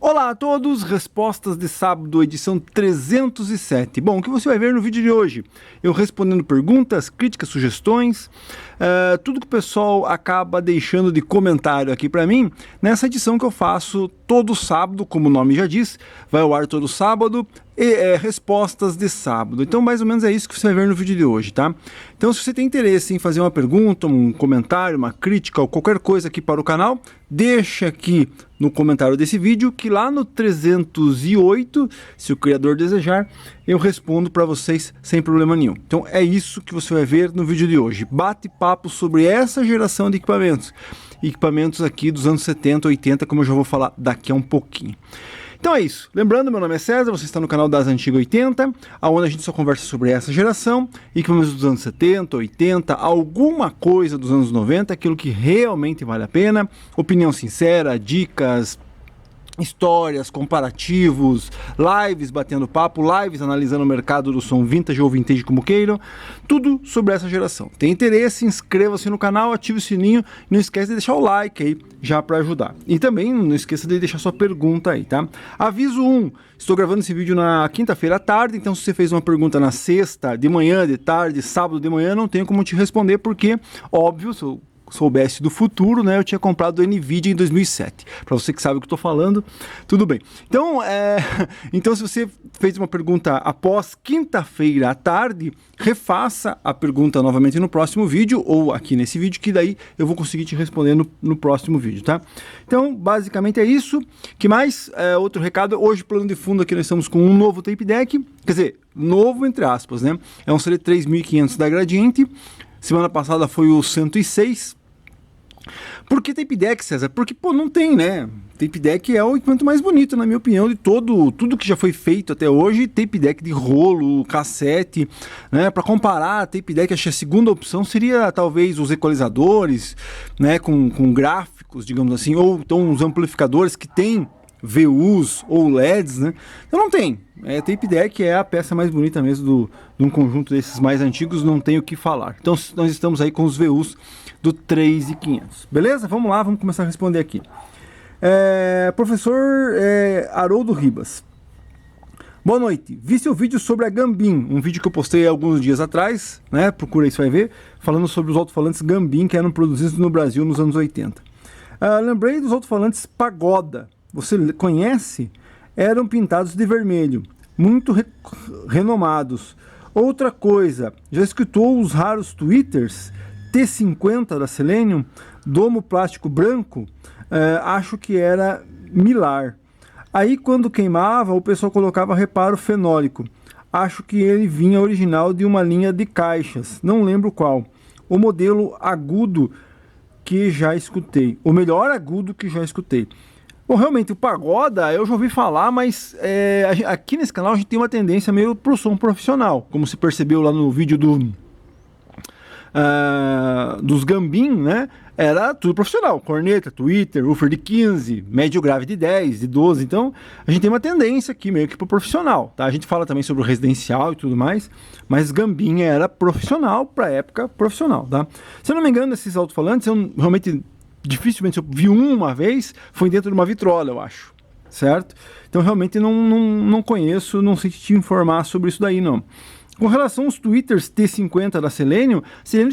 Olá a todos, respostas de sábado, edição 307. Bom, o que você vai ver no vídeo de hoje? Eu respondendo perguntas, críticas, sugestões, tudo que o pessoal acaba deixando de comentário aqui para mim, nessa edição que eu faço todo sábado, como o nome já diz, vai ao ar todo sábado, e respostas de sábado. Então mais ou menos é isso que você vai ver no vídeo de hoje, tá? Então se você tem interesse em fazer uma pergunta, um comentário, uma crítica ou qualquer coisa aqui para o canal, deixa aqui no comentário desse vídeo que lá no 308, se o criador desejar, eu respondo para vocês sem problema nenhum. Então é isso que você vai ver no vídeo de hoje. Bate-papo sobre essa geração de equipamentos aqui dos anos 70, 80, como eu já vou falar daqui a um pouquinho. Então é isso. Lembrando, meu nome é César, você está no canal das Antigas 80, onde a gente só conversa sobre essa geração, equipamentos dos anos 70, 80, alguma coisa dos anos 90, aquilo que realmente vale a pena, opinião sincera, dicas, histórias, comparativos, lives batendo papo, lives analisando o mercado do som vintage ou vintage como queiram, tudo sobre essa geração. Tem interesse? Inscreva-se no canal, ative o sininho e não esquece de deixar o like aí já para ajudar. E também não esqueça de deixar sua pergunta aí, tá? Aviso 1, estou gravando esse vídeo na quinta-feira à tarde, então se você fez uma pergunta na sexta, de manhã, de tarde, sábado de manhã, não tenho como te responder porque, óbvio, se eu soubesse do futuro, né, eu tinha comprado o NVIDIA em 2007. Para você que sabe o que estou falando, tudo bem. Então, então, se você fez uma pergunta após quinta-feira à tarde, refaça a pergunta novamente no próximo vídeo, ou aqui nesse vídeo, que daí eu vou conseguir te responder no próximo vídeo, tá? Então, basicamente é isso. Que mais? Outro recado, hoje, plano de fundo aqui, nós estamos com um novo tape deck, quer dizer, novo entre aspas, né? É um CD 3500 da Gradiente, semana passada foi o 106. Por que tape deck, César? Porque, pô, não tem, né? Tape deck é o equipamento mais bonito, na minha opinião, de tudo que já foi feito até hoje. Tape deck de rolo, cassete, né? Para comparar, tape deck, acho que a segunda opção seria talvez os equalizadores, né? Com gráficos, digamos assim, ou então os amplificadores que tem VUs ou LEDs, né? Então não tem. Tape deck é a peça mais bonita mesmo de um conjunto desses mais antigos, não tem o que falar. Então nós estamos aí com os VUs do 3500. Beleza? Vamos lá, vamos começar a responder aqui. Professor Haroldo Ribas. Boa noite. Vi seu vídeo sobre a Gambin, um vídeo que eu postei alguns dias atrás, né? Procura aí, você vai ver, falando sobre os alto-falantes Gambin que eram produzidos no Brasil nos anos 80. Lembrei dos alto-falantes Pagoda. Você conhece? Eram pintados de vermelho, muito renomados. Outra coisa, já escutou os raros tweeters T50 da Selenium, domo plástico branco? Acho que era Milar. Aí quando queimava, o pessoal colocava reparo fenólico. Acho que ele vinha original de uma linha de caixas, não lembro qual. O modelo agudo que já escutei, o melhor agudo que já escutei. Bom, realmente, o Pagoda eu já ouvi falar, mas aqui nesse canal a gente tem uma tendência meio pro som profissional, como se percebeu lá no vídeo dos Gambin, né? Era tudo profissional, corneta, tweeter, woofer de 15, médio grave de 10, de 12, então a gente tem uma tendência aqui meio que pro profissional, tá? A gente fala também sobre o residencial e tudo mais, mas Gambin era profissional pra época profissional, tá? Se eu não me engano, esses alto-falantes, eu realmente dificilmente eu vi uma vez, foi dentro de uma vitrola, eu acho, certo? Então realmente não conheço, não sei te informar sobre isso daí, não. Com relação aos tweeters T50 da Selenium,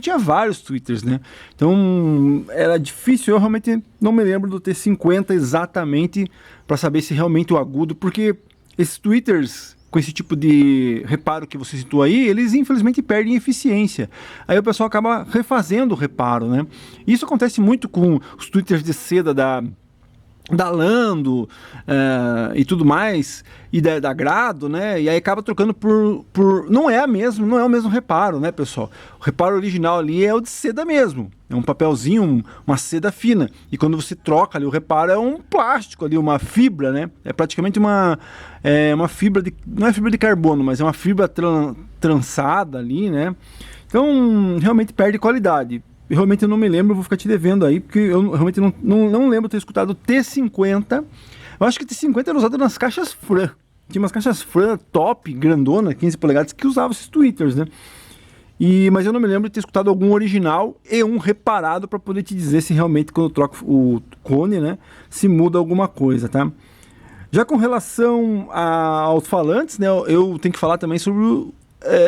tinha vários tweeters, né? Então era difícil, eu realmente não me lembro do T50 exatamente para saber se realmente o agudo, porque esses tweeters com esse tipo de reparo que você citou aí, eles infelizmente perdem eficiência. Aí o pessoal acaba refazendo o reparo, né? Isso acontece muito com os tweeters de seda da Lando e tudo mais, e da Grado, né? E aí acaba trocando não é o mesmo reparo, né, pessoal? O reparo original ali é o de seda mesmo. É um papelzinho, uma seda fina. E quando você troca ali o reparo, é um plástico ali, uma fibra, né? É praticamente uma fibra não é fibra de carbono, mas é uma fibra trançada ali, né? Então, realmente perde qualidade. Realmente eu não me lembro, vou ficar te devendo aí, porque eu realmente não lembro ter escutado o T50. Eu acho que o T50 era usado nas caixas Fran. Tinha umas caixas Fran top, grandona, 15 polegadas, que usavam esses tweeters, né? Mas eu não me lembro de ter escutado algum original e um reparado para poder te dizer se realmente quando eu troco o cone, né, se muda alguma coisa, tá? Já com relação a alto-falantes, né, eu tenho que falar também sobre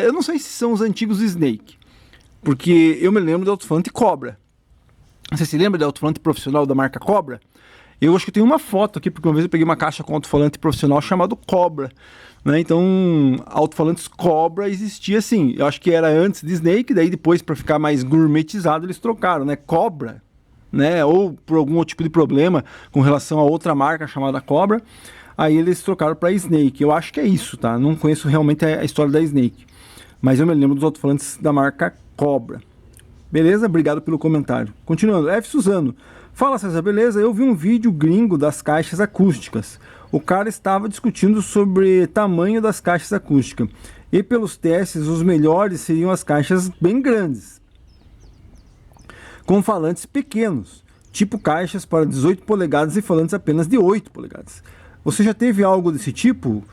eu não sei se são os antigos Snake, porque eu me lembro do alto-falante Cobra. Você se lembra do alto-falante profissional da marca Cobra? Eu acho que eu tenho uma foto aqui, porque uma vez eu peguei uma caixa com alto-falante profissional chamado Cobra, né? Então, alto-falantes Cobra existia assim. Eu acho que era antes de Snake, daí depois, para ficar mais gourmetizado, eles trocaram, né? Cobra, né? Ou por algum tipo de problema com relação a outra marca chamada Cobra, aí eles trocaram para Snake. Eu acho que é isso, tá? Não conheço realmente a história da Snake, mas eu me lembro dos alto-falantes da marca Cobra. Beleza? Obrigado pelo comentário. Continuando, F. Suzano. Fala, César, beleza? Eu vi um vídeo gringo das caixas acústicas. O cara estava discutindo sobre tamanho das caixas acústicas. E pelos testes, os melhores seriam as caixas bem grandes, com falantes pequenos, tipo caixas para 18 polegadas e falantes apenas de 8 polegadas. Você já teve algo desse tipo?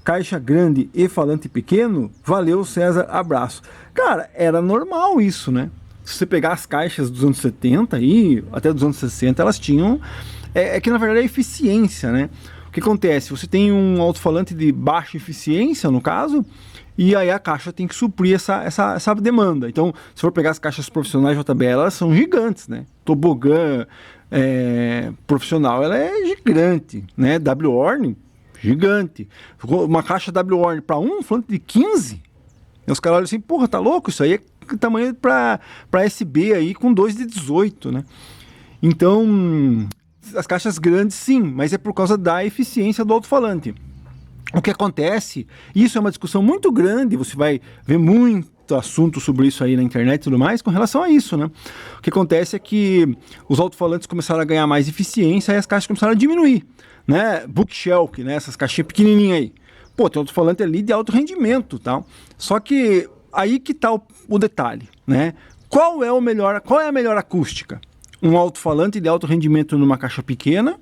Caixa grande e falante pequeno? Valeu, César, abraço. Cara, era normal isso, né? Se você pegar as caixas dos anos 70 e até dos anos 60, elas tinham... É que na verdade é eficiência, né? O que acontece? Você tem um alto-falante de baixa eficiência, no caso, e aí a caixa tem que suprir essa demanda. Então, se for pegar as caixas profissionais JBL, elas são gigantes, né? Tobogã profissional, ela é gigante, né? W-Horn, gigante. Uma caixa W-Horn para um falante de 15, e os caras olham assim, porra, tá louco? Isso aí é tamanho para SB aí com 2 de 18, né? Então, as caixas grandes sim, mas é por causa da eficiência do alto-falante. O que acontece, isso é uma discussão muito grande, você vai ver muito assunto sobre isso aí na internet e tudo mais, com relação a isso, né? O que acontece é que os alto-falantes começaram a ganhar mais eficiência e as caixas começaram a diminuir, né? Bookshelf, né? Essas caixinhas pequenininhas aí. Pô, tem alto-falante ali de alto rendimento, tal. Só que aí que tá o detalhe, né? Qual é a melhor acústica? Um alto-falante de alto rendimento numa caixa pequena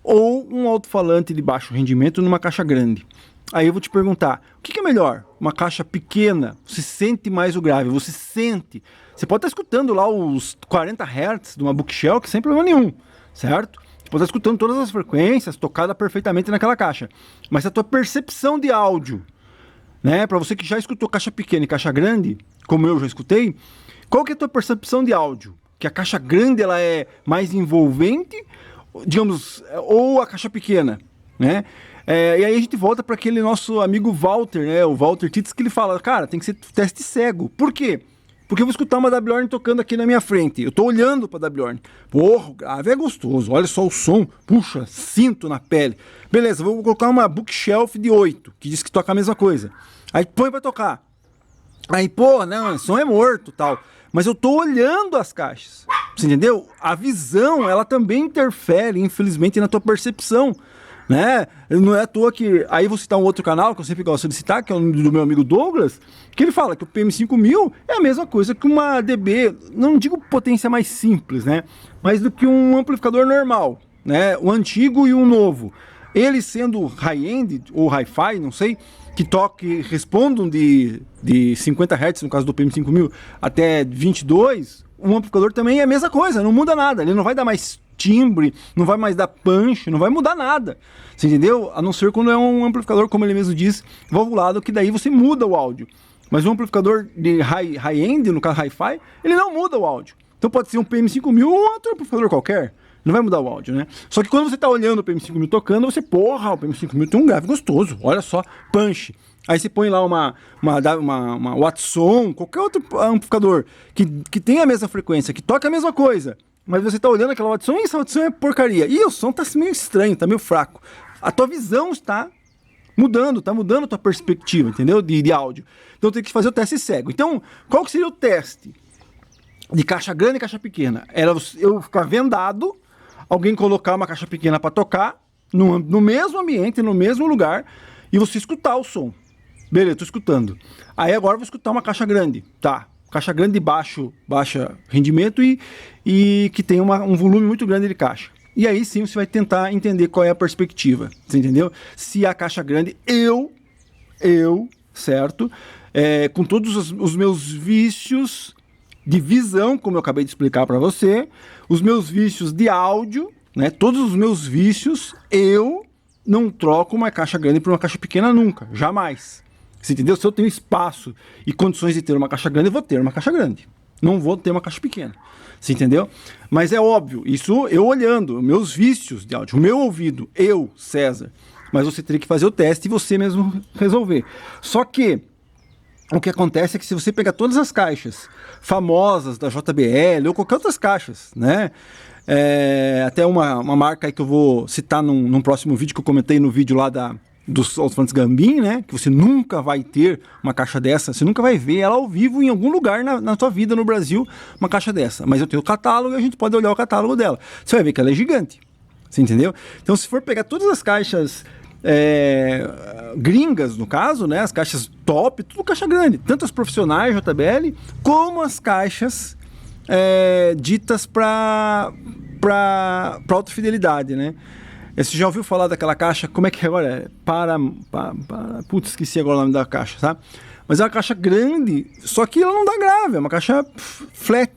ou um alto-falante de baixo rendimento numa caixa grande? Aí eu vou te perguntar, o que é melhor? Uma caixa pequena, você sente mais o grave, você sente. Você pode estar escutando lá os 40 Hz de uma Bookshelf sem problema nenhum, certo? Você pode estar escutando todas as frequências, tocada perfeitamente naquela caixa. Mas a tua percepção de áudio, né? Para você que já escutou caixa pequena e caixa grande, como eu já escutei, qual que é a tua percepção de áudio? Que a caixa grande ela é mais envolvente, digamos, ou a caixa pequena, né? E aí a gente volta para aquele nosso amigo Walter, né? O Walter Tits, que ele fala, cara, tem que ser teste cego. Por quê? Porque eu vou escutar uma W-Horn tocando aqui na minha frente. Eu tô olhando para a W-Horn. Porra, o grave é gostoso. Olha só o som. Puxa, sinto na pele. Beleza, vou colocar uma Bookshelf de 8, que diz que toca a mesma coisa. Aí põe para tocar. Aí, pô, não, o som é morto, tal. Mas eu tô olhando as caixas. Você entendeu? A visão, ela também interfere, infelizmente, na tua percepção, né? Não é à toa que... Aí vou citar um outro canal que eu sempre gosto de citar, que é o do meu amigo Douglas, que ele fala que o PM5000 é a mesma coisa que uma DB, não digo potência mais simples, né? Mas do que um amplificador normal, né? O antigo e o novo. Eles sendo high-end ou hi-fi, não sei, que respondam de 50 Hz, no caso do PM5000, até 22, um amplificador também é a mesma coisa, não muda nada. Ele não vai dar mais timbre, não vai mais dar punch, não vai mudar nada. Você entendeu? A não ser quando é um amplificador, como ele mesmo diz, valvulado, que daí você muda o áudio. Mas um amplificador de high-end, no caso hi-fi, ele não muda o áudio. Então pode ser um PM5000 ou outro amplificador qualquer. Não vai mudar o áudio, né? Só que quando você tá olhando o PM5000 tocando, você, porra, o PM5000 tem um grave gostoso, olha só, punch. Aí você põe lá uma Watson, qualquer outro amplificador que tem a mesma frequência, que toca a mesma coisa, mas você tá olhando aquela Watson e essa Watson é porcaria. E o som tá meio estranho, tá meio fraco. A tua visão está mudando, tá mudando a tua perspectiva, entendeu? De áudio. Então tem que fazer o teste cego. Então, qual que seria o teste de caixa grande e caixa pequena? Era eu ficar vendado, alguém colocar uma caixa pequena para tocar no mesmo ambiente, no mesmo lugar, e você escutar o som. Beleza, tô escutando. Aí agora eu vou escutar uma caixa grande, tá? Caixa grande de baixa rendimento e que tem um volume muito grande de caixa. E aí sim você vai tentar entender qual é a perspectiva, você entendeu? Se a caixa grande, certo? Com todos os meus vícios de visão, como eu acabei de explicar para você, os meus vícios de áudio, né? Todos os meus vícios, não troco uma caixa grande por uma caixa pequena nunca, jamais. Você entendeu? Se eu tenho espaço e condições de ter uma caixa grande, eu vou ter uma caixa grande. Não vou ter uma caixa pequena. Você entendeu? Mas é óbvio, isso eu olhando, meus vícios de áudio, o meu ouvido, eu, César. Mas você teria que fazer o teste e você mesmo resolver. Só que o que acontece é que se você pegar todas as caixas famosas da JBL ou qualquer outras caixas, né? Até uma marca aí que eu vou citar num próximo vídeo, que eu comentei no vídeo lá dos alto-falantes Gambim, né? Que você nunca vai ter uma caixa dessa, você nunca vai ver ela ao vivo em algum lugar na tua vida no Brasil, uma caixa dessa. Mas eu tenho o catálogo e a gente pode olhar o catálogo dela. Você vai ver que ela é gigante. Você entendeu? Então, se for pegar todas as caixas gringas, no caso, né? As caixas top, tudo caixa grande. Tanto as profissionais JBL, como as caixas ditas para alta fidelidade, né? Você já ouviu falar daquela caixa? Como é que agora é? Putz, esqueci agora o nome da caixa, tá? Mas é uma caixa grande, só que ela não dá grave, é uma caixa flat.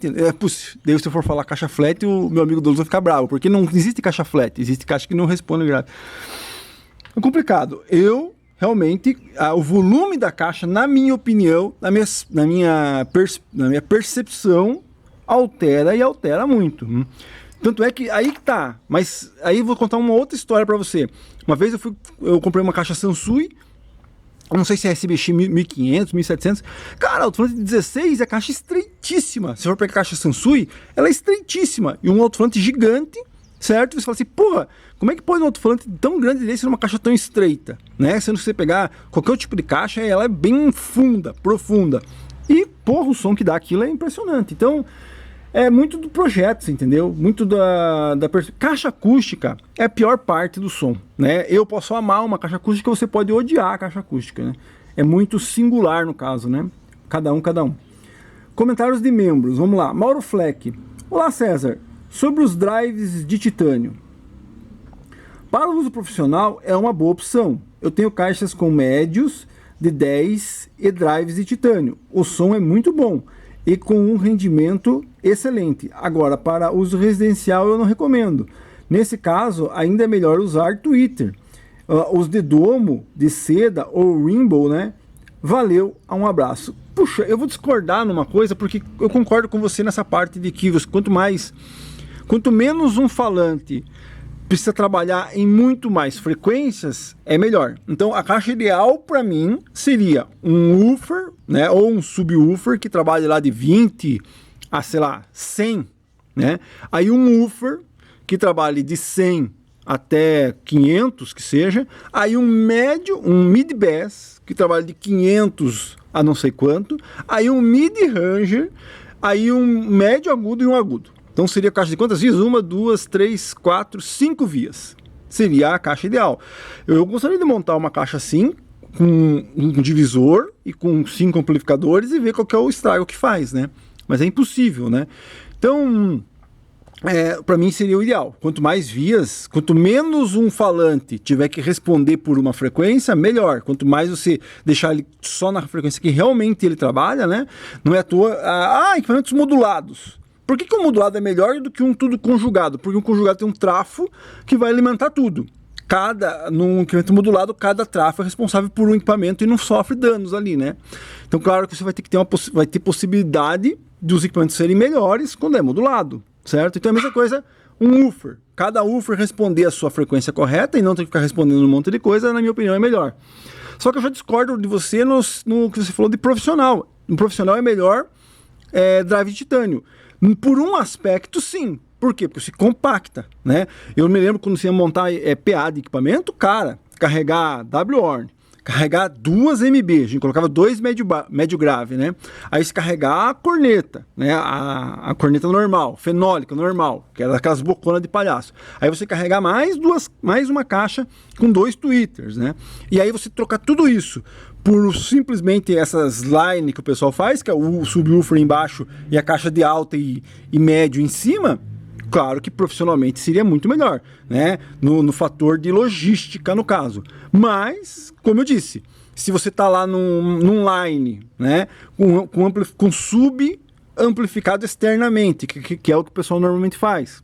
Daí se eu for falar caixa flat, o meu amigo Douglas vai ficar bravo, porque não existe caixa flat, existe caixa que não responde grave. É complicado. Realmente, o volume da caixa, na minha opinião, na minha percepção, altera muito. Tanto é que aí que tá, mas aí eu vou contar uma outra história para você. Uma vez eu comprei uma caixa Sansui, não sei se é SBX 1500, 1700. Cara, alto-falante de 16 é a caixa estreitíssima. Se for pegar a caixa Sansui, ela é estreitíssima. E um alto-falante gigante, certo? Você fala assim, porra, como é que pode um alto-falante tão grande desse numa caixa tão estreita? Né? Sendo que você pegar qualquer tipo de caixa, ela é bem funda, profunda. E, porra, o som que dá aquilo é impressionante. Então, é muito do projeto, entendeu? Muito caixa acústica é a pior parte do som, né? Eu posso amar uma caixa acústica, você pode odiar a caixa acústica, né? É muito singular no caso, né? Cada um. Comentários de membros, vamos lá. Mauro Fleck. Olá, César. Sobre os drives de titânio. Para o uso profissional é uma boa opção. Eu tenho caixas com médios de 10 e drives de titânio. O som é muito bom e com um rendimento excelente. Agora, para uso residencial eu não recomendo. Nesse caso, ainda é melhor usar Twitter. Os de domo, de seda ou Rainbow, né? Valeu, um abraço. Puxa, eu vou discordar numa coisa, porque eu concordo com você nessa parte de que quanto menos um falante precisa trabalhar em muito mais frequências, é melhor. Então a caixa ideal para mim seria um woofer, né, ou um subwoofer que trabalhe lá de 20 a, sei lá, 100, né? Aí um woofer que trabalhe de 100 até 500, que seja. Aí um mid-bass que trabalhe de 500 a não sei quanto. Aí um mid-ranger, aí um médio agudo e um agudo. Então seria a caixa de quantas vias? 1, 2, 3, 4, 5 vias. Seria a caixa ideal. Eu gostaria de montar uma caixa assim, com um divisor e com 5 amplificadores e ver qual que é o estrago que faz, né? Mas é impossível, né? Então, para mim seria o ideal. Quanto mais vias, quanto menos um falante tiver que responder por uma frequência, melhor. Quanto mais você deixar ele só na frequência que realmente ele trabalha, né? Não é à toa... equipamentos modulados. Por que o modulado é melhor do que um tudo conjugado? Porque um conjugado tem um trafo que vai alimentar tudo. Num equipamento modulado, cada trafo é responsável por um equipamento e não sofre danos ali, né? Então, claro que você vai ter que ter possibilidade dos equipamentos serem melhores quando é modulado, certo? Então, é a mesma coisa, um woofer. Cada woofer responder a sua frequência correta e não ter que ficar respondendo um monte de coisa, na minha opinião, é melhor. Só que eu já discordo de você no que você falou de profissional. No profissional é melhor drive de titânio. Por um aspecto, sim. Por quê? Porque se compacta, né? Eu me lembro quando você ia montar PA de equipamento, cara, carregar W-horn, carregar 2 MB, a gente colocava 2 médio grave, né? Aí se carregar a corneta, né? A corneta normal, fenólica normal, que era aquelas boconas de palhaço. Aí você carregar mais uma caixa com 2 tweeters, né? E aí você trocar tudo isso por simplesmente essas line que o pessoal faz, que é o subwoofer embaixo e a caixa de alta e médio em cima, claro que profissionalmente seria muito melhor, né? No fator de logística, no caso. Mas, como eu disse, se você está lá num line, né? Com sub amplificado externamente, que é o que o pessoal normalmente faz.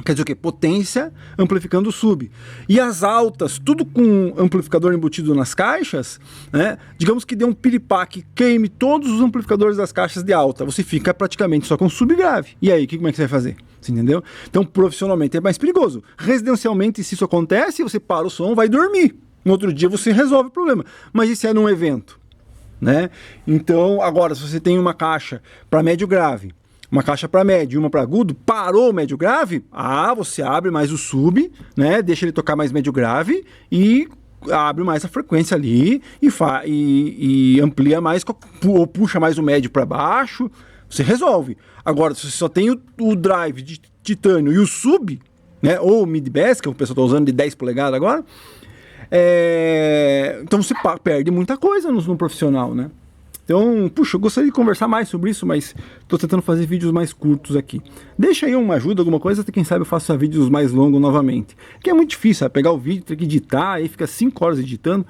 Quer dizer o quê? Potência amplificando o sub. E as altas, tudo com amplificador embutido nas caixas, né? Digamos que dê um piripaque, queime todos os amplificadores das caixas de alta. Você fica praticamente só com sub grave. E aí, como é que você vai fazer? Você entendeu? Então, profissionalmente é mais perigoso. Residencialmente, se isso acontece, você para o som, vai dormir. No outro dia você resolve o problema. Mas isso é num evento, né? Então, agora, se você tem uma caixa para médio grave, uma caixa para médio e uma para agudo, parou o médio grave, você abre mais o sub, né? Deixa ele tocar mais médio grave e abre mais a frequência ali e amplia mais ou puxa mais o médio para baixo, você resolve. Agora, se você só tem o drive de titânio e o sub, né? Ou o mid-bass, que o pessoal está usando de 10 polegadas agora, então você perde muita coisa no profissional, né? Então, puxa, eu gostaria de conversar mais sobre isso, mas estou tentando fazer vídeos mais curtos aqui. Deixa aí uma ajuda, alguma coisa, até quem sabe eu faço vídeos mais longos novamente. Que é muito difícil, sabe? Pegar o vídeo, ter que editar, aí fica 5 horas editando.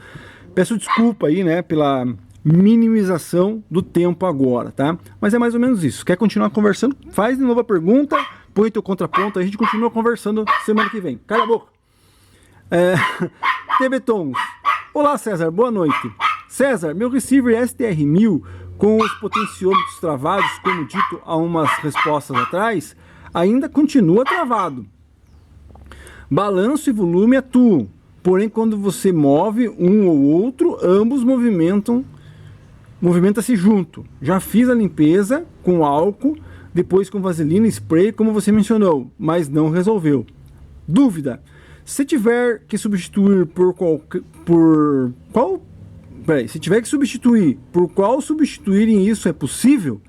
Peço desculpa aí, né, pela minimização do tempo agora, tá? Mas é mais ou menos isso. Quer continuar conversando? Faz de novo a pergunta, põe teu contraponto, a gente continua conversando semana que vem. Cala a boca! TV Tons. Olá, César, boa noite. César, meu receiver STR1000 com os potenciômetros travados, como dito há umas respostas atrás, ainda continua travado. Balanço e volume atuam, porém quando você move um ou outro, ambos movimenta-se junto. Já fiz a limpeza com álcool, depois com vaselina e spray, como você mencionou, mas não resolveu. Dúvida: se tiver que substituir por qual substituírem isso é possível?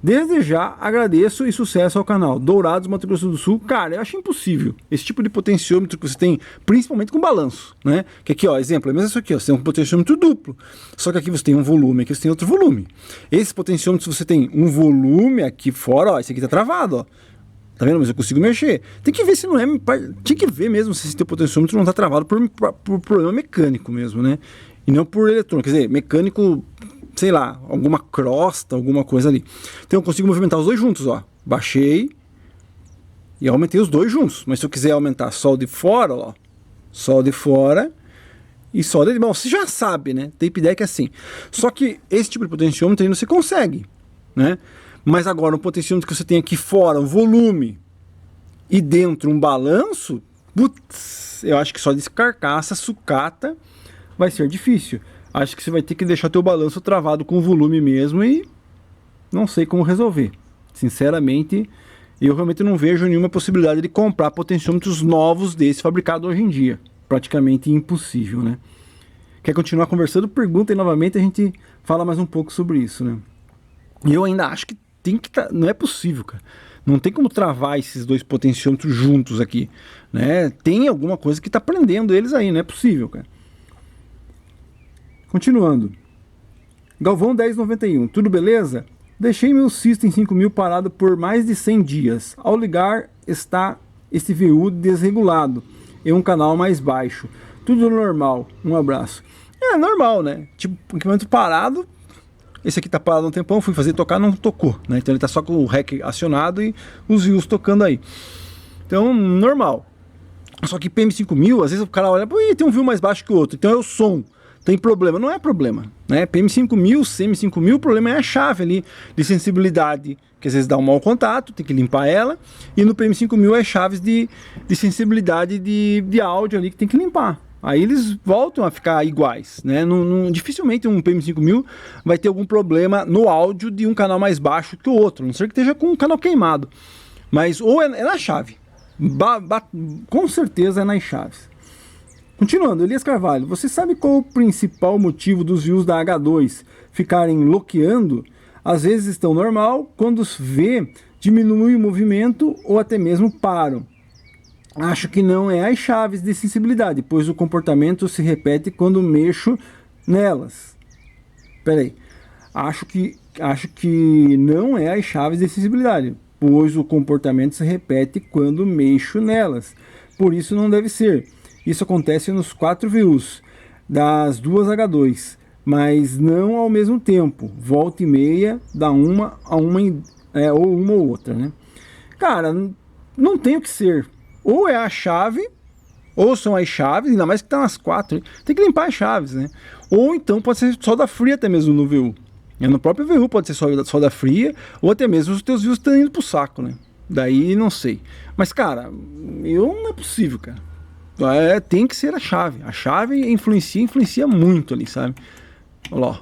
Desde já agradeço e sucesso ao canal. Dourados, Mato Grosso do Sul. Cara, eu acho impossível esse tipo de potenciômetro que você tem, principalmente com balanço, né? Que aqui, ó, exemplo, é mesmo isso aqui, ó, você tem um potenciômetro duplo, só que aqui você tem um volume, aqui você tem outro volume. Esse potenciômetro você tem um volume aqui fora, ó, esse aqui tá travado, ó. Tá vendo? Mas eu consigo mexer. Tem que ver se não é... Tinha que ver mesmo se esse teu potenciômetro não tá travado por problema mecânico mesmo, né? E não por eletrônico. Quer dizer, mecânico, sei lá, alguma crosta, alguma coisa ali. Então eu consigo movimentar os dois juntos, ó. Baixei e aumentei os dois juntos. Mas se eu quiser aumentar só o de fora, ó. Só o de fora e só o de... Bom, você já sabe, né? Tape deck é assim. Só que esse tipo de potenciômetro ainda você consegue, né? Mas agora um potenciômetro que você tem aqui fora, um volume, e dentro um balanço, putz, eu acho que só de carcaça, sucata, vai ser difícil. Acho que você vai ter que deixar teu balanço travado com o volume mesmo e não sei como resolver. Sinceramente, eu realmente não vejo nenhuma possibilidade de comprar potenciômetros novos desse fabricado hoje em dia. Praticamente impossível, né? Quer continuar conversando? Pergunta aí novamente, a gente fala mais um pouco sobre isso, né? E eu ainda acho que não é possível, cara. Não tem como travar esses dois potenciômetros juntos aqui, né? Tem alguma coisa que tá prendendo eles aí, não é possível, cara. Continuando. Galvão 1091, tudo beleza? Deixei meu System 5000 parado por mais de 100 dias. Ao ligar, está esse VU desregulado em um canal mais baixo. Tudo normal. Um abraço. É normal, né? Tipo, equipamento parado. Esse aqui tá parado um tempão, fui fazer tocar, não tocou, né? Então ele tá só com o REC acionado e os views tocando aí. Então, normal. Só que PM5000, às vezes o cara olha, pô, tem um view mais baixo que o outro, então é o som. Tem problema, não é problema, né? PM5000, CM5000, o problema é a chave ali de sensibilidade, que às vezes dá um mau contato, tem que limpar ela. E no PM5000 é chaves de sensibilidade de áudio ali que tem que limpar. Aí eles voltam a ficar iguais, né? Dificilmente um PM5000 vai ter algum problema no áudio de um canal mais baixo que o outro, a não ser que esteja com um canal queimado. Mas ou é na chave, com certeza é nas chaves. Continuando, Elias Carvalho, você sabe qual o principal motivo dos views da H2 ficarem bloqueando? Às vezes estão normal, quando vê, diminui o movimento ou até mesmo param. Acho que não é as chaves de sensibilidade, pois o comportamento se repete quando mexo nelas. Peraí. Acho que não é as chaves de sensibilidade, pois o comportamento se repete quando mexo nelas. Por isso não deve ser. Isso acontece nos 4 VUs das duas H2, mas não ao mesmo tempo. Volta e meia dá uma ou uma ou outra, né? Cara, não tem o que ser. ou é a chave, ou são as chaves, ainda mais que tá nas 4, hein? Tem que limpar as chaves, né? Ou então pode ser solda fria até mesmo no VU. No próprio VU pode ser solda fria, ou até mesmo os teus VUs estão indo pro saco, né? Daí não sei. Mas, cara, não é possível, cara. Tem que ser a chave. A chave influencia muito ali, sabe? Olha lá,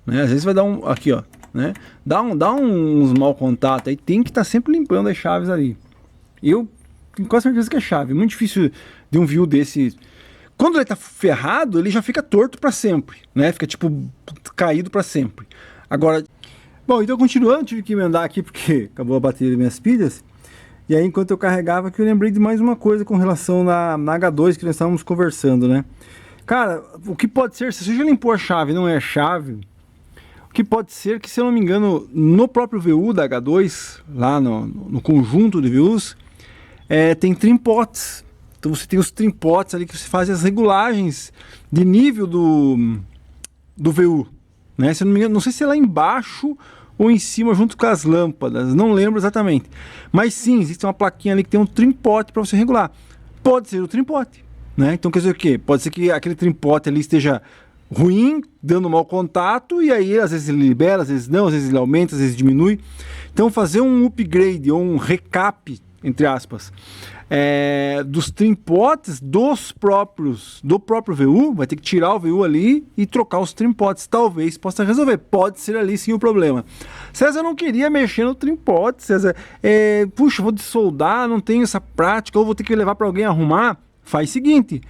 né? Às vezes vai dar aqui, ó, né? Dá uns mau contato aí, tem que estar sempre limpando as chaves ali. Eu tenho quase certeza que é chave. Muito difícil de um VU desse. Quando ele tá ferrado, ele já fica torto para sempre, né? Fica tipo caído para sempre. Agora, bom, então continuando, tive que emendar aqui porque acabou a bateria das minhas pilhas. E aí, enquanto eu carregava aqui, eu lembrei de mais uma coisa com relação na H2 que nós estávamos conversando, né? Cara, o que pode ser, se você já limpou a chave e não é a chave, o que pode ser que, se eu não me engano, no próprio VU da H2, lá no conjunto de VUs, tem trimpotes. Então você tem os trimpotes ali que você faz as regulagens de nível do VU. Né? Se eu não me engano, não sei se é lá embaixo ou em cima junto com as lâmpadas, não lembro exatamente. Mas sim, existe uma plaquinha ali que tem um trimpote para você regular. Pode ser o trimpote, né? Então quer dizer o quê? Pode ser que aquele trimpote ali esteja ruim, dando mau contato, e aí às vezes ele libera, às vezes não, às vezes ele aumenta, às vezes diminui. Então fazer um upgrade ou um recap, entre aspas, dos trimpotes do próprio VU, vai ter que tirar o VU ali e trocar os trimpotes, talvez possa resolver, pode ser ali sim o problema. César não queria mexer no trimpote, César, puxa, vou dessoldar, não tenho essa prática, ou vou ter que levar para alguém arrumar. Faz o seguinte,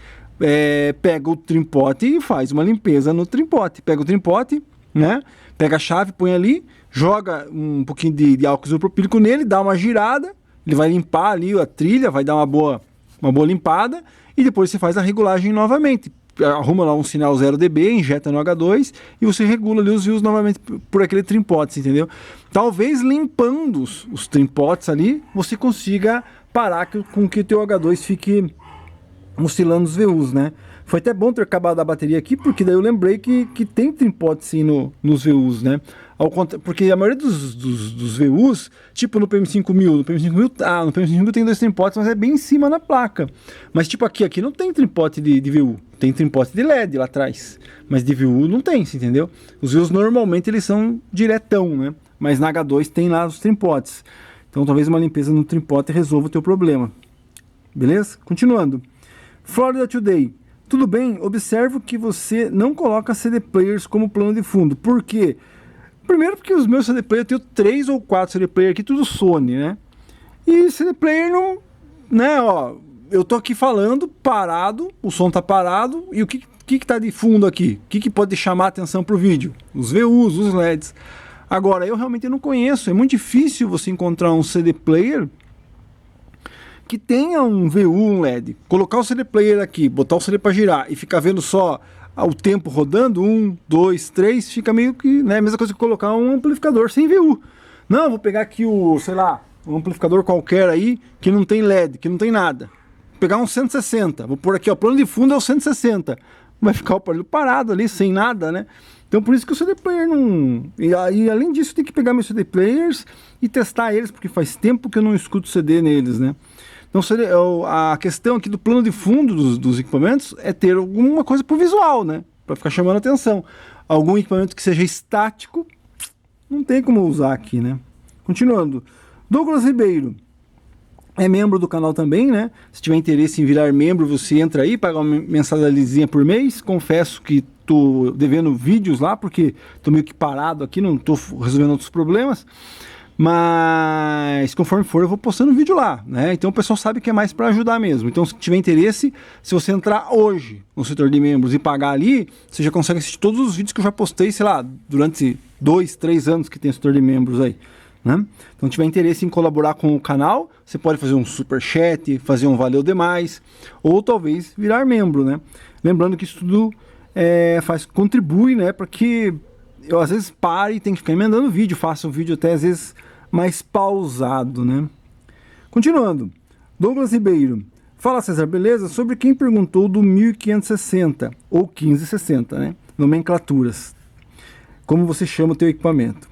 pega o trimpote e faz uma limpeza no trimpote, pega o trimpote, né, pega a chave, põe ali, joga um pouquinho de álcool isopropílico nele, dá uma girada, ele vai limpar ali a trilha, vai dar uma boa limpada, e depois você faz a regulagem novamente. Arruma lá um sinal 0 dB, injeta no H2 e você regula ali os VUs novamente por aquele trimpote, entendeu? Talvez limpando os trimpotes ali, você consiga parar com que o teu H2 fique oscilando os VUs, né? Foi até bom ter acabado a bateria aqui, porque daí eu lembrei que tem trimpote sim nos VUs, né? Porque a maioria dos VUs, tipo no PM5000, no PM5000 tem 2 trimpotes, mas é bem em cima na placa. Mas tipo aqui não tem trimpote de VU, tem trimpote de LED lá atrás, mas de VU não tem, entendeu? Os VUs normalmente eles são diretão, né? Mas na H2 tem lá os trimpotes. Então talvez uma limpeza no trimpote resolva o teu problema. Beleza? Continuando. Florida Today. Tudo bem, observo que você não coloca CD players como plano de fundo. Por quê? Primeiro porque os meus CD players, eu tenho 3 ou 4 CD players aqui, tudo Sony, né? E CD player não... né, ó, eu tô aqui falando, parado, o som tá parado, e o que tá de fundo aqui? O que pode chamar a atenção pro vídeo? Os VUs, os LEDs. Agora, eu realmente não conheço, é muito difícil você encontrar um CD player que tenha um VU, um LED, colocar o CD player aqui, botar o CD para girar e ficar vendo só o tempo rodando, 1, 2, 3, fica meio que, né, a mesma coisa que colocar um amplificador sem VU. Não, vou pegar aqui sei lá, um amplificador qualquer aí, que não tem LED, que não tem nada. Vou pegar um 160, vou pôr aqui, ó, plano de fundo é o 160. Vai ficar o aparelho parado ali, sem nada, né? Então por isso que o CD player não... E além disso, tem que pegar meus CD players e testar eles, porque faz tempo que eu não escuto CD neles, né? Então a questão aqui do plano de fundo dos equipamentos é ter alguma coisa para o visual, né? Para ficar chamando a atenção. Algum equipamento que seja estático, não tem como usar aqui, né? Continuando. Douglas Ribeiro é membro do canal também, né? Se tiver interesse em virar membro, você entra aí, paga uma mensalidadezinha por mês. Confesso que tô devendo vídeos lá, porque tô meio que parado aqui, não tô resolvendo outros problemas. Mas conforme for eu vou postando vídeo lá, né? Então o pessoal sabe que é mais para ajudar mesmo. Então se tiver interesse, se você entrar hoje no setor de membros e pagar ali, você já consegue assistir todos os vídeos que eu já postei, sei lá, durante 2, 3 anos que tem setor de membros aí, né? Então se tiver interesse em colaborar com o canal, você pode fazer um super chat, fazer um valeu demais, ou talvez virar membro, né? Lembrando que isso tudo contribui, né, para que eu às vezes pare e tenho que ficar emendando vídeo, faço o vídeo até às vezes mais pausado, né? Continuando. Douglas Ribeiro. Fala, César, beleza? Sobre quem perguntou do 1560 ou 1560, né? Nomenclaturas. Como você chama o teu equipamento?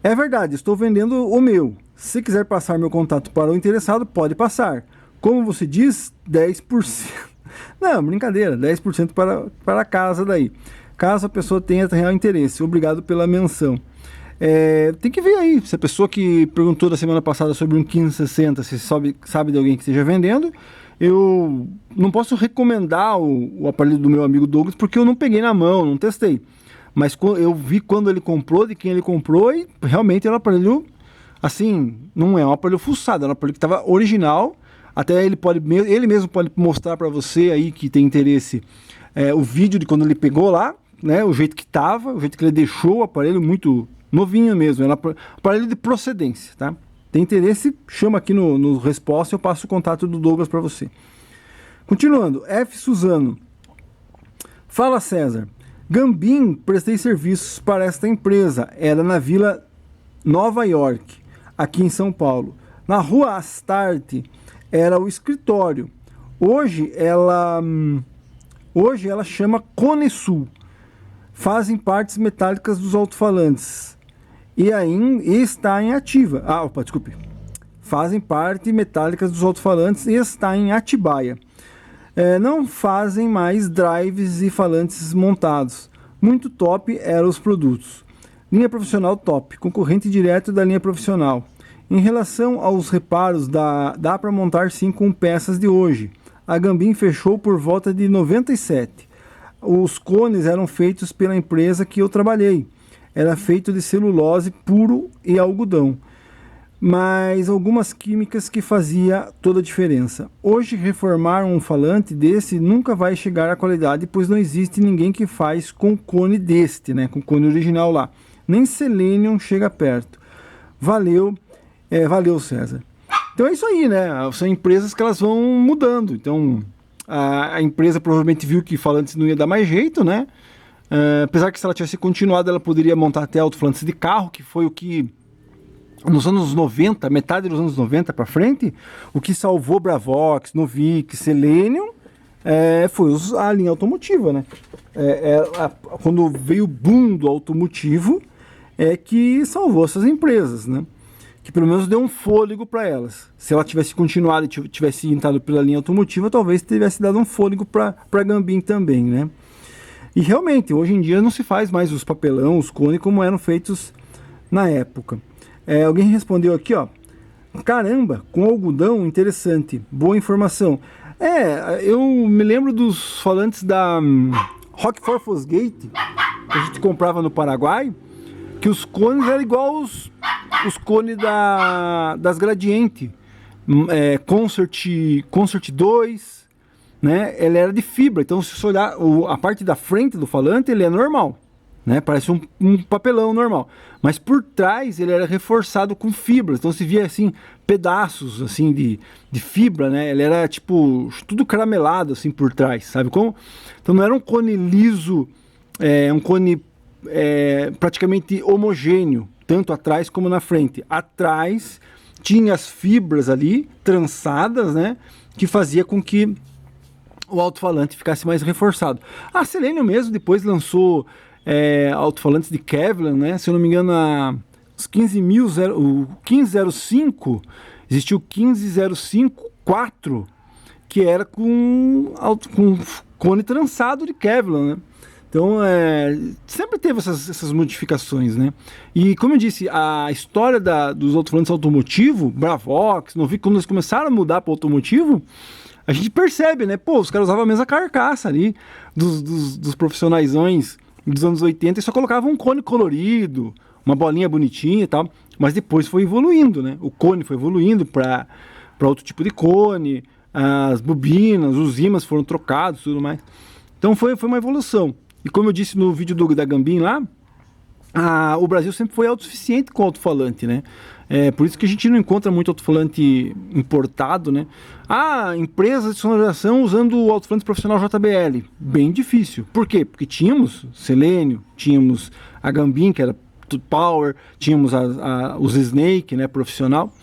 É verdade, estou vendendo o meu. Se quiser passar meu contato para o interessado, pode passar. Como você diz, 10%. Não, brincadeira, 10% para a casa daí. Caso a pessoa tenha real interesse. Obrigado pela menção. Tem que ver aí, se a pessoa que perguntou da semana passada sobre um 1560, se sabe de alguém que esteja vendendo. Eu não posso recomendar o aparelho do meu amigo Douglas, porque eu não peguei na mão, não testei. Mas eu vi quando ele comprou, de quem ele comprou, e realmente era um aparelho, assim, não é um aparelho fuçado, era um aparelho que estava original. Até ele mesmo pode mostrar para você aí que tem interesse o vídeo de quando ele pegou lá, né, o jeito que estava, o jeito que ele deixou o aparelho, muito novinho mesmo, era um aparelho de procedência, tá? Tem interesse, chama aqui no resposta, eu passo o contato do Douglas para você. Continuando, F. Suzano. Fala, César. Gambim, prestei serviços para esta empresa, era na Vila Nova York, aqui em São Paulo. Na Rua Astarte era o escritório. Hoje ela chama Cone Sul. Fazem partes metálicas dos alto-falantes. E está em ativa. Desculpe. Fazem parte metálicas dos alto-falantes e está em Atibaia. Não fazem mais drives e falantes montados. Muito top eram os produtos. Linha profissional top, concorrente direto da linha profissional. Em relação aos reparos, dá para montar sim com peças de hoje. A Gambim fechou por volta de 97. Os cones eram feitos pela empresa que eu trabalhei. Era feito de celulose puro e algodão, mas algumas químicas que fazia toda a diferença. Hoje, reformar um falante desse nunca vai chegar à qualidade, pois não existe ninguém que faz com cone deste, né, com cone original lá. Nem Selenium chega perto. Valeu, César. Então é isso aí, né? São empresas que elas vão mudando. Então a empresa provavelmente viu que falantes não ia dar mais jeito, né? Apesar que se ela tivesse continuado, ela poderia montar até alto-falantes de carro, que foi o que, nos anos 90, metade dos anos 90 para frente, o que salvou Bravox, Novik, Selenium, foi a linha automotiva, né? Quando veio o boom do automotivo, que salvou essas empresas, né? Que pelo menos deu um fôlego para elas. Se ela tivesse continuado e tivesse entrado pela linha automotiva, talvez tivesse dado um fôlego para a Gambim também, né? E realmente, hoje em dia não se faz mais os papelão, os cones, como eram feitos na época. Alguém respondeu aqui, ó. Caramba, com algodão, interessante. Boa informação. Eu me lembro dos falantes da Rockford Fosgate, que a gente comprava no Paraguai, que os cones eram igual os cones das Gradiente. Concert 2... né? Ele era de fibra, então se você olhar a parte da frente do falante, ele é normal, né? Parece um papelão normal, mas por trás ele era reforçado com fibras, então se via assim pedaços assim de fibra, né? Ele era tipo tudo caramelado assim por trás, sabe como? Então não era um cone liso, um cone praticamente homogêneo, tanto atrás como na frente. Atrás tinha as fibras ali trançadas, né? Que fazia com que o alto-falante ficasse mais reforçado. A Selenium mesmo depois lançou alto-falantes de Kevlar, né? Se eu não me engano, o 1505, existiu o 1505-4, que era com cone trançado de Kevlar, né? Então, sempre teve essas modificações, né? E, como eu disse, a história dos alto-falantes automotivo, Bravox, Novik, quando eles começaram a mudar para o automotivo, a gente percebe, né? Pô, os caras usavam a mesma carcaça ali dos profissionaisões dos anos 80 e só colocavam um cone colorido, uma bolinha bonitinha e tal. Mas depois foi evoluindo, né? O cone foi evoluindo para outro tipo de cone, as bobinas, os ímãs foram trocados e tudo mais. Então foi uma evolução. E como eu disse no vídeo da Gambim lá, o Brasil sempre foi autossuficiente com alto-falante, né? Por isso que a gente não encontra muito alto-falante importado, né? Empresas de sonorização usando o alto-falante profissional JBL. Bem difícil. Por quê? Porque tínhamos Selenium, tínhamos a Gambim, que era Power, tínhamos os Snake, né, profissional.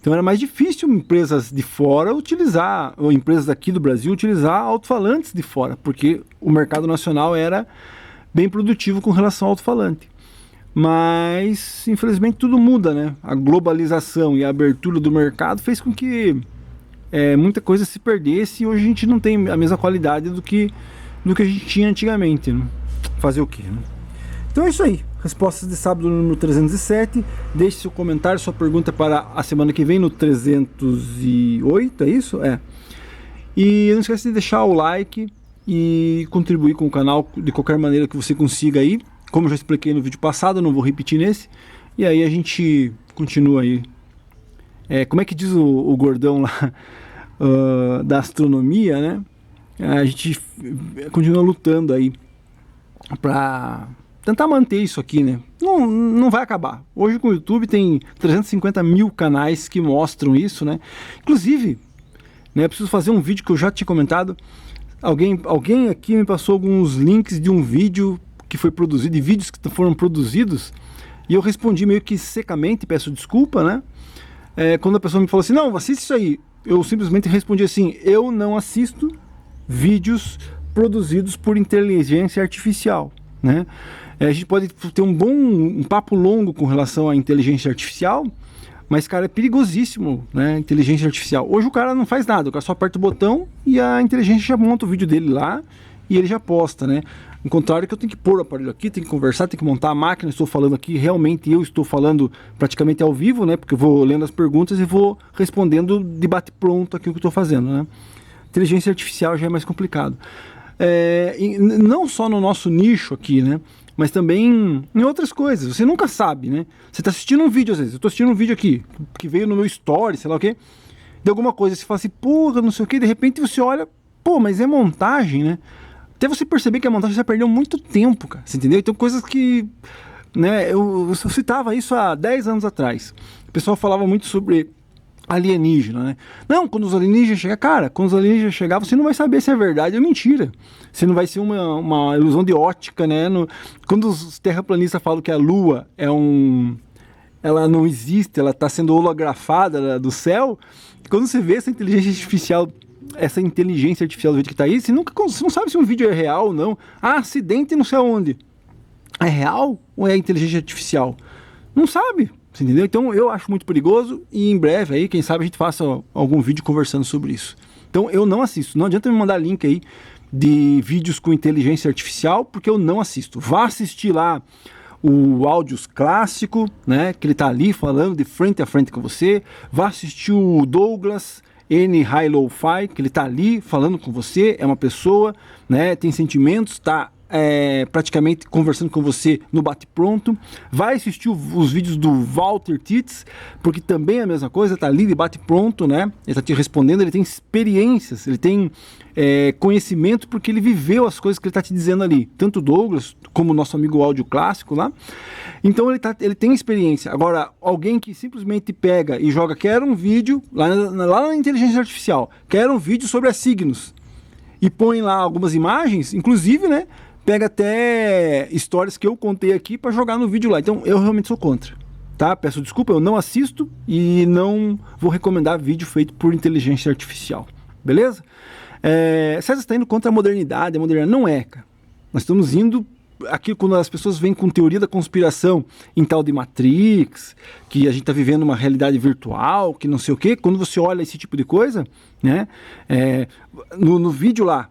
Então era mais difícil empresas de fora utilizar, ou empresas aqui do Brasil utilizar alto-falantes de fora, porque o mercado nacional era bem produtivo com relação ao alto-falante. Mas, infelizmente, tudo muda, né? A globalização e a abertura do mercado fez com que muita coisa se perdesse e hoje a gente não tem a mesma qualidade do que a gente tinha antigamente, né? Fazer o quê, né? Então é isso aí. Respostas de sábado número 307. Deixe seu comentário, sua pergunta para a semana que vem no 308, é isso? E não esqueça de deixar o like e contribuir com o canal de qualquer maneira que você consiga aí. Como eu já expliquei no vídeo passado, eu não vou repetir nesse. E aí a gente continua aí. Como é que diz o gordão lá da astronomia, né? A gente continua lutando aí para tentar manter isso aqui, né? Não vai acabar. Hoje com o YouTube tem 350 mil canais que mostram isso, né? Inclusive, né, preciso fazer um vídeo que eu já tinha comentado. Alguém aqui me passou alguns links de um vídeo que foi produzido, de vídeos que foram produzidos, e eu respondi meio que secamente, peço desculpa, né? Quando a pessoa me falou assim, não, assiste isso aí, eu simplesmente respondi assim, eu não assisto vídeos produzidos por inteligência artificial, né? A gente pode ter um papo longo com relação à inteligência artificial, mas, cara, é perigosíssimo, né? Inteligência artificial. Hoje o cara não faz nada, o cara só aperta o botão e a inteligência já monta o vídeo dele lá e ele já posta, né? Ao contrário que eu tenho que pôr o aparelho aqui, tenho que conversar, tenho que montar a máquina, estou falando aqui, realmente eu estou falando praticamente ao vivo, né? Porque eu vou lendo as perguntas e vou respondendo de bate-pronto aqui o que eu estou fazendo, né? Inteligência artificial já é mais complicado. Não só no nosso nicho aqui, né? Mas também em outras coisas, você nunca sabe, né? Você está assistindo um vídeo às vezes, eu estou assistindo um vídeo aqui, que veio no meu story, sei lá o quê, de alguma coisa, você fala assim, porra, não sei o quê, de repente você olha, pô, mas é montagem, né? Até você perceber que a montagem já perdeu muito tempo, cara, você entendeu? Então coisas que, né, eu citava isso há 10 anos atrás, o pessoal falava muito sobre alienígena, né? Não, quando os alienígenas chegar, cara, quando os alienígenas chegar, você não vai saber se é verdade ou mentira. Você não vai ser uma ilusão de ótica, né? Quando os terraplanistas falam que a Lua ela não existe, ela está sendo holografada do céu, quando você vê essa inteligência artificial do jeito que está aí, você não sabe se um vídeo é real ou não. Ah, acidente não sei aonde. É real ou é inteligência artificial? Não sabe. Você entendeu? Então eu acho muito perigoso e em breve aí, quem sabe a gente faça algum vídeo conversando sobre isso. Então eu não assisto, não adianta me mandar link aí de vídeos com inteligência artificial, porque eu não assisto. Vá assistir lá o Áudios Clássico, né, que ele tá ali falando de frente a frente com você. Vá assistir o Douglas N High Low Fi, que ele tá ali falando com você, é uma pessoa, né, tem sentimentos, tá praticamente conversando com você no bate-pronto. Vai assistir os vídeos do Walter Tits, porque também é a mesma coisa, tá ali de bate-pronto, né? Ele tá te respondendo, ele tem experiências, ele tem conhecimento, porque ele viveu as coisas que ele tá te dizendo ali. Tanto o Douglas, como o nosso amigo Áudio Clássico lá. Então ele tem experiência. Agora, alguém que simplesmente pega e joga, quero um vídeo, lá na inteligência artificial, quero um vídeo sobre as signos, e põe lá algumas imagens, inclusive, né? Pega até histórias que eu contei aqui para jogar no vídeo lá. Então eu realmente sou contra, tá? Peço desculpa, eu não assisto e não vou recomendar vídeo feito por inteligência artificial, beleza? César está indo contra a modernidade, não é, cara. Nós estamos indo aqui quando as pessoas vêm com teoria da conspiração em tal de Matrix, que a gente está vivendo uma realidade virtual, que não sei o quê. Quando você olha esse tipo de coisa, né? No vídeo lá,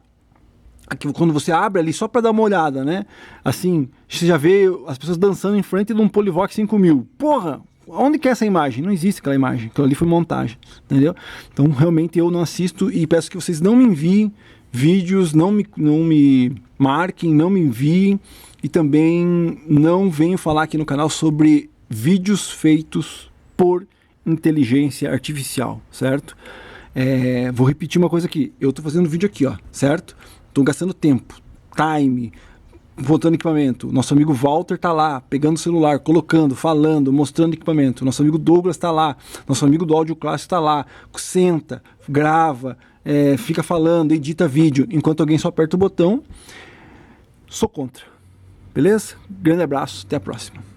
quando você abre ali só para dar uma olhada, né? Assim, você já vê as pessoas dançando em frente de um Polivox 5000. Porra, onde que é essa imagem? Não existe aquela imagem, aquilo ali foi montagem, entendeu? Então realmente eu não assisto e peço que vocês não me enviem vídeos, não me marquem, não me enviem e também não venham falar aqui no canal sobre vídeos feitos por inteligência artificial, certo? Vou repetir uma coisa aqui, eu tô fazendo vídeo aqui, ó, certo? Tô gastando tempo, time, botando equipamento. Nosso amigo Walter tá lá, pegando o celular, colocando, falando, mostrando equipamento. Nosso amigo Douglas tá lá, nosso amigo do Áudio Clássico tá lá, senta, grava, fica falando, edita vídeo, enquanto alguém só aperta o botão. Sou contra, beleza? Grande abraço, até a próxima.